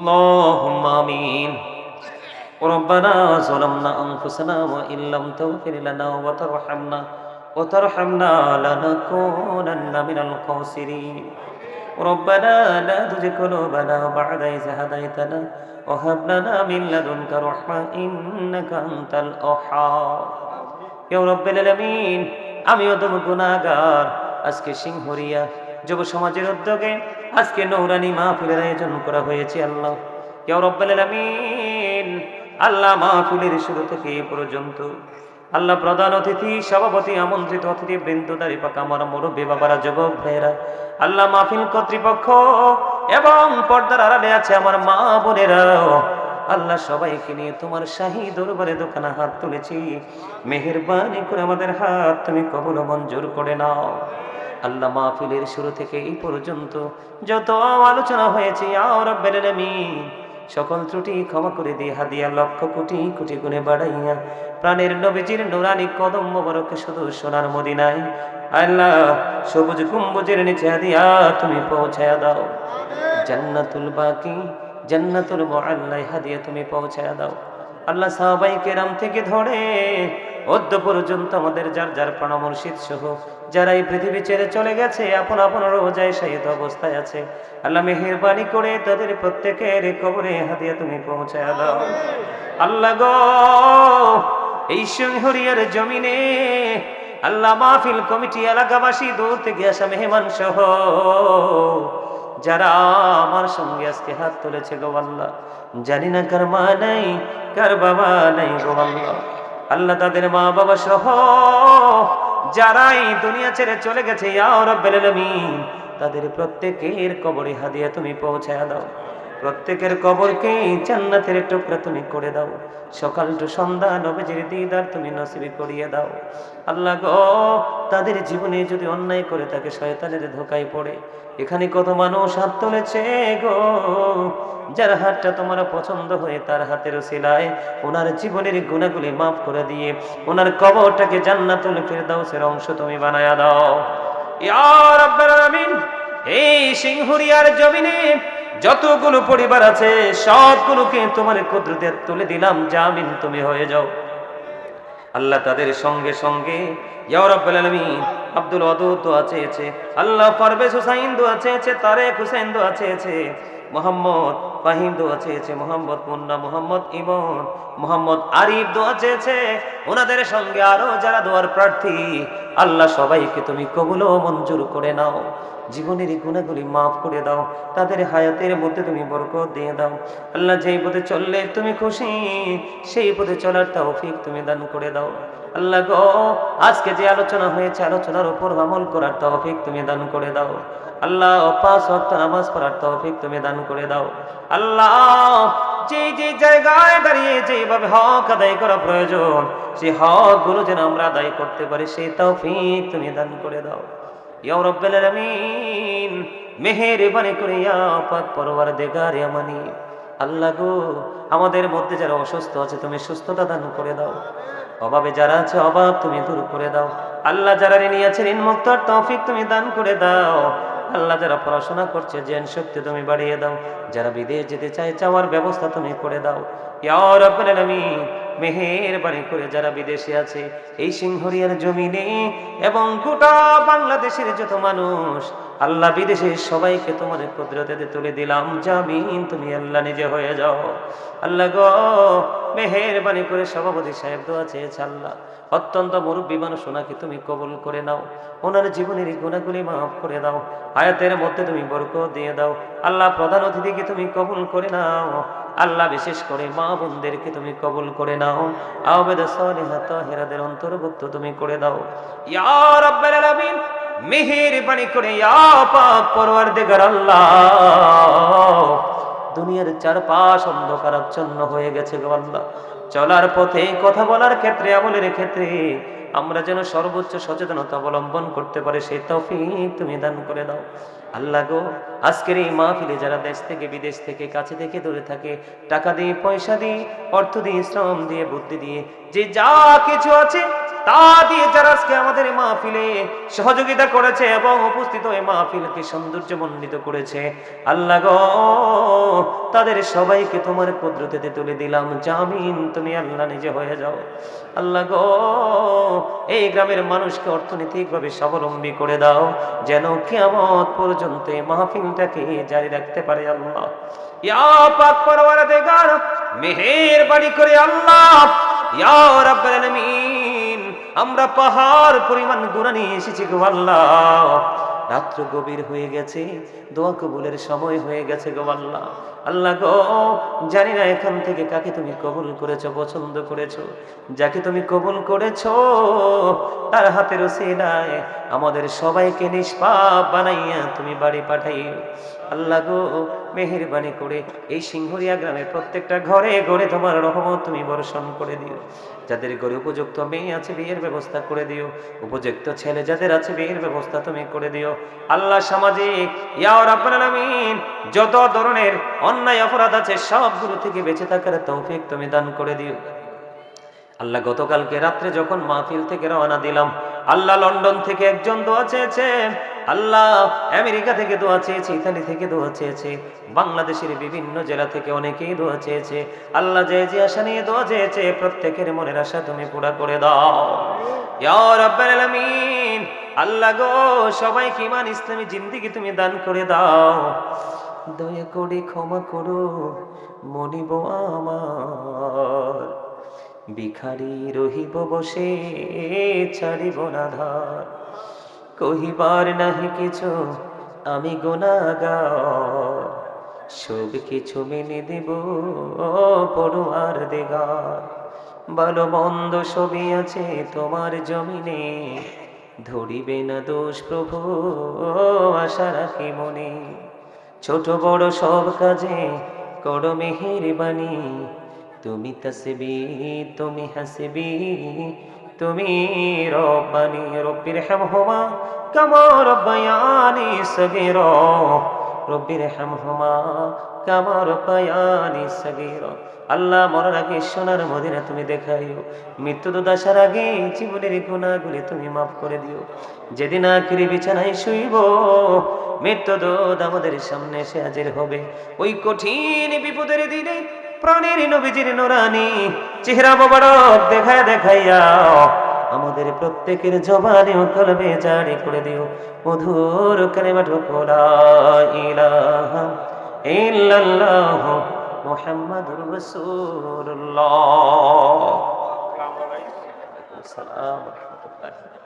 اللهم آمين. ربنا ظلمنا أنفسنا وإن لم تغفر لنا وترحمنا لنكونن من الخاسرين. ربنا لا تزغ قلوبنا بعد إذ هديتنا وهب لنا من لدنك رحمة إنك أنت الوهاب. ইয়া রাব্বাল আলামিন, আমিও তো গুনাহগার। আজকে সিংহরিয়া যুব সমাজের উদ্যোগে আজকে নূরানী মাহফিলের আয়োজন করা হয়েছে। আল্লাহ, ইয়া রাব্বাল আলামিন, আল্লাহ মাহফিলের শুরু থেকে এ পর্যন্ত আল্লাহ প্রধান অতিথি, সভাপতি, আমন্ত্রিত অতিথি বৃন্দ, দাঁড়ি পাকা আমার মুরব্বী বাবারা, যুবক ভাইয়েরা, আল্লাহ মাহফিল কর্তৃপক্ষ এবং পর্দার আড়ালে আছে আমার মা বোনেরাও, আল্লাহ সবাইকে নিয়ে তোমার শাহী দরবারে দোকানে হাত তুলেছি। মেহেরবানি করে আমাদের হাত তুমি কবুল ও মঞ্জুর করে নাও। আল্লাহ মাহফিলের শুরু থেকে এই পর্যন্ত যত আলোচনা হয়েছে, ইয়া রাব্বাল আলামিন, সকল ত্রুটি ক্ষমা করে দিয়ে হাদিয়া লক্ষ কোটি কোটি গুণে বাড়াইয়া প্রাণের নবীজির নুরানি কদম মোবারকে শুধু সোনার মদিনায় আল্লাহ সবুজ গম্বুজের নিচে হাদিয়া তুমি পৌঁছায়া দাও। জান্নাতুল বাকি, জান্নাতুল মুআল্লাই হাদিয়া তুমি পৌঁছায়া দাও। আল্লাহ সাহাবায়ে কেরাম থেকে ধরে অদ্য পর্যন্ত আমাদের যার যার প্রাণ মুর্শিদ সহ যারা এই পৃথিবী ছেড়ে চলে গেছে, আপন আপন রোজায় শায়িত অবস্থায় আছে, আল্লাহ মেহেরবানি করে তাদের প্রত্যেকের কবরে হাদিয়া তুমি পৌঁছায়া দাও। আল্লাহ গো, এই সিংহরিয়ার জমিনে আল্লাহ মাহফিল কমিটি, এলাকাবাসী, দূর থেকে আসা মেহমান সহ যারা আমার সঙ্গে আজকে হাত তুলেছে গো আল্লাহ, জানি না কার মা নাই, কার বাবা নাই গো আল্লাহ। আল্লাহ তাদের মা বাবা সহ যারা এই দুনিয়া ছেড়ে চলে গেছে, ইয়া রাব্বাল আলামিন, তাদের প্রত্যেকের কবরে হাদিয়া তুমি পৌঁছায়া দাও। প্রত্যেকের কবরকে জান্নাতের টুকরা তুমি করে দাও। সকাল টু সন্ধ্যা নবীজির দিদার তুমি নসিব করিয়ে দাও। আল্লাহ গো, তাদের জীবনে যদি অন্যায় করে থাকে, শয়তানের ধোকায় পড়ে, এখানে কত মানুষ হাত তুলেছে গো, যার হাতটা তোমার পছন্দ হয়ে তার হাতের উসিলায় ওনার জীবনের গুনাহগুলি মাফ করে দিয়ে ওনার কবরটাকে জান্নাতুল ফিরদাউসের অংশ তুমি বানায়া দাও। ইয়া রাব্বাল আলামিন, এই সিংহরিয়ার জমিনে যতগুলো পরিবার আছে সবগুলোকে তোমার কুদরতে তুলে দিলাম, জামিন তুমি হয়ে যাও। আল্লাহ তাদের সঙ্গে সঙ্গে ইয়া রাব্বাল আলামিন, আব্দুল ওয়াদুদ দোয়া চেয়েছে, আল্লাহ পারভেজ হুসাইন দোয়া চেয়েছে, তারেক হুসাইন দোয়া চেয়েছে, মোহাম্মদ ফাহিম দোয়া চেয়েছে, মোহাম্মদ মুন্না, মোহাম্মদ ইমন, মোহাম্মদ আরিফ দোয়া চেয়েছে, ওনাদের সঙ্গে আরো যারা দোয়ার প্রার্থী, আল্লাহ সবাইকে তুমি কবুল ও মঞ্জুর করে নাও। জীবনের গুনাহগুলি মাফ করে দাও, তাদের হায়াতের মধ্যে তুমি বরকত দিয়ে দাও। আল্লাহ, যেই পথে চললে তুমি খুশি সেই পথে চলার তৌফিক তুমি দান করে দাও। আল্লাহ গো, আজকে যে আলোচনা হয়েছে, আলোচনার উপর আমল করার তৌফিক তুমি দান করে দাও। আল্লাহ, 5 ওয়াক্ত নামাজ পড়ার তৌফিক তুমি দান করে দাও। আল্লাহ, যে যে জায়গায় দাঁড়িয়ে যেভাবে হক আদায় করা প্রয়োজন, সেই হক গুলো যেন আমরা আদায় করতে পারি, সেই তৌফিক তুমি দান করে দাও। ইয়া রাব্বাল আলামিন, মেহেরবানি করে ইয়া পাক পরওয়ারদিগার ইয়া মানি, আল্লাহ গো, আমাদের মধ্যে যারা অসুস্থ আছে তুমি সুস্থতা দান করে দাও। অভাবে যারা আছে অভাব তুমি দূর করে দাও। আল্লাহ, যারা ঋণী আছে ঋণ মুক্তর তৌফিক তুমি দান করে দাও। আল্লাহ, যারা পড়াশোনা করছে জ্ঞান শক্তি তুমি বাড়িয়ে দাও। যারা বিদেশ যেতে চায় যাওয়ার ব্যবস্থা তুমি করে দাও। ইয়া রাব্বাল আলামিন, মেহেরবানি করে যারা বিদেশে আছে এই সিংহরিয়ার জমিনে এবং গোটা বাংলাদেশের যত মানুষ, আল্লাহ বিদেশে সবাইকে তোমার কুদরতে তুলে দিলাম, জামিন তুমি আল্লাহ নিজে হয়ে যাও। আল্লাহ গো, মেহেরবানি করে সভাপতি সাহেব দোয়া চেয়েছে, আল্লাহ অত্যন্ত মুরব্বী মানুষ, ওনাকে তুমি কবুল করে নাও, ওনার জীবনের গুনাহগুলি মাফ করে দাও, হায়াতের মধ্যে তুমি বরকত দিয়ে দাও। আল্লাহ, প্রধান অতিথিকে তুমি কবুল করে নাও। আল্লাহ, বিশেষ করে মা বোনদেরকে তুমি কবুল করে নাও, আবেদ সালিহাত তাহেরাদের অন্তর্ভুক্ত তুমি করে দাও। ইয়া রাব্বাল আলামিন, মেহেরবানি করে ইয়া পাক পরওয়ারদিগার আল্লাহ, দুনিয়ার চারপাশ অন্ধকারাচ্ছন্ন হয়ে গেছে গো আল্লাহ। চলার পথে, কথা বলার ক্ষেত্রে, আমলের ক্ষেত্রে আমরা যেন সর্বোচ্চ সচেতনতা অবলম্বন করতে পারি, সেই তৌফিক তুমি দান করে দাও। আল্লাহ গো, আজকের এই মাহফিলে যারা দেশ থেকে বিদেশ থেকে কাছে থেকে দূরে থাকে, টাকা দিয়ে, পয়সা দিয়ে, অর্থ দিয়ে, শ্রম দিয়ে, বুদ্ধি দিয়ে, যে যা কিছু আছে তা দিয়ে যারা আজকে আমাদের মাহফিলে সহযোগিতা করেছে এবং উপস্থিত হয়ে মাহফিলকে সৌন্দর্যমণ্ডিত করেছে, আল্লাহ গো তাদের সবাইকে তোমার কুদরতে তুলে দিলাম। জামিন তুমি আল্লাহ নিজে হয়ে যাও। আল্লাহ গো এই গ্রামের মানুষকে অর্থনৈতিকভাবে স্বাবলম্বী করে দাও, যেন কিয়ামত পর্যন্ত এই মাহফিলটাকে জারি রাখতে পারে। আল্লাহ ইয়া পাক পরওয়ারদিগার মেহেরবানি করে আল্লাহ, ইয়া রাব্বুল আলামিন, আমরা পাহাড় পরিমাণ গুনাহ নিয়ে এসেছি গো আল্লাহ। রাত্র গভীর হয়ে গেছে, দোয়া কবুলের সময় হয়ে গেছে গো আল্লাহ। আল্লাহ গো জানি না এখান থেকে কাকে তুমি কবুল করেছো, পছন্দ করেছো। যাকে তুমি কবুল করেছো তার হাতের ওসিলায় আমাদের সবাইকে নিষ্পাপ বানাইয়া তুমি বাড়ি পাঠাইও। আল্লাহ গো মেহেরবানি করে এই সিংহরিয়া গ্রামের প্রত্যেকটা ঘরে ঘরে তোমার রহমত তুমি বর্ষণ করে দিও। যাদের ঘরে উপযুক্ত মেয়ে আছে বিয়ের ব্যবস্থা করে দিও, উপযুক্ত ছেলে যাদের আছে বিয়ের ব্যবস্থা তুমি করে দিও। আল্লাহ সামাজিক ইয়া রাব্বুল আলামিন যত ধরনের অন্যায় অপরাধ আছে সবগুলো থেকে বেঁচে থাকার তৌফিক তুমি দান করে দিও। আল্লাহ গতকালকে রাত্রে যখন মাহফিল থেকে রওনা দিলাম, আল্লাহ লন্ডন থেকে একজন দোয়া চেয়েছে, আল্লাহ আমেরিকা থেকে দোয়া চেয়েছে, ইতালি থেকে দোয়া চেয়েছে, বাংলাদেশের বিভিন্ন জেলা থেকে অনেকেই দোয়া চেয়েছে। আল্লাহ যে যে আশা নিয়ে দোয়া চেয়েছে প্রত্যেকের মনের আশা তুমি পুরা করে দাও ইয়া রাব্বুল আলামিন। আল্লাহ গো সবাইকে ঈমান ইসলামী জিন্দেগি তুমি দান করে দাও। দয়া করে ক্ষমা করো মনিব আমার, ভিখারি রহিব বসে ছাড়িব না ধার। কহিবার নাহি কিছু আমি গুনাহগার, সব কিছু মেনে দেব পড়ুয়ার দেগার। ভালো মন্দ সবই আছে তোমার জমিনে, ধরিবে না দোষ প্রভু আশা রাখি মনে। ছোট বড় সব কাজে করো মেহেরবানি, তুমি তাসবি তুমি হাসবি তুমি রব্বানি। রব্বির হামহুমা কামা রব্বায়ানি সগীরা, রব্বির হামহুমা কামা রব্বায়ানি সগীরা। আল্লাহ মরার আগে সোনার মদিনা তুমি দেখাইও, মৃত্যু দশার আগে জীবনের গুনাহগুলি তুমি মাফ করে দিও। যেদিন আখিরি বিছানায় শুইব মৃত্যু দূত আমাদের সামনে এসে হাজির হবে, ওই কঠিন বিপদের দিনে প্রাণের নবীজির নূরানি চেহারা মোবারক দেখায় দেখাইয়া আমাদের প্রত্যেকের জবানে ও কলবে জারি করে দিও মধুর কালিমাটুকু লা ইলাহা ইল্লাল্লাহ মুহাম্মাদুর রাসূলুল্লাহ। আসসালামু আলাইকুম।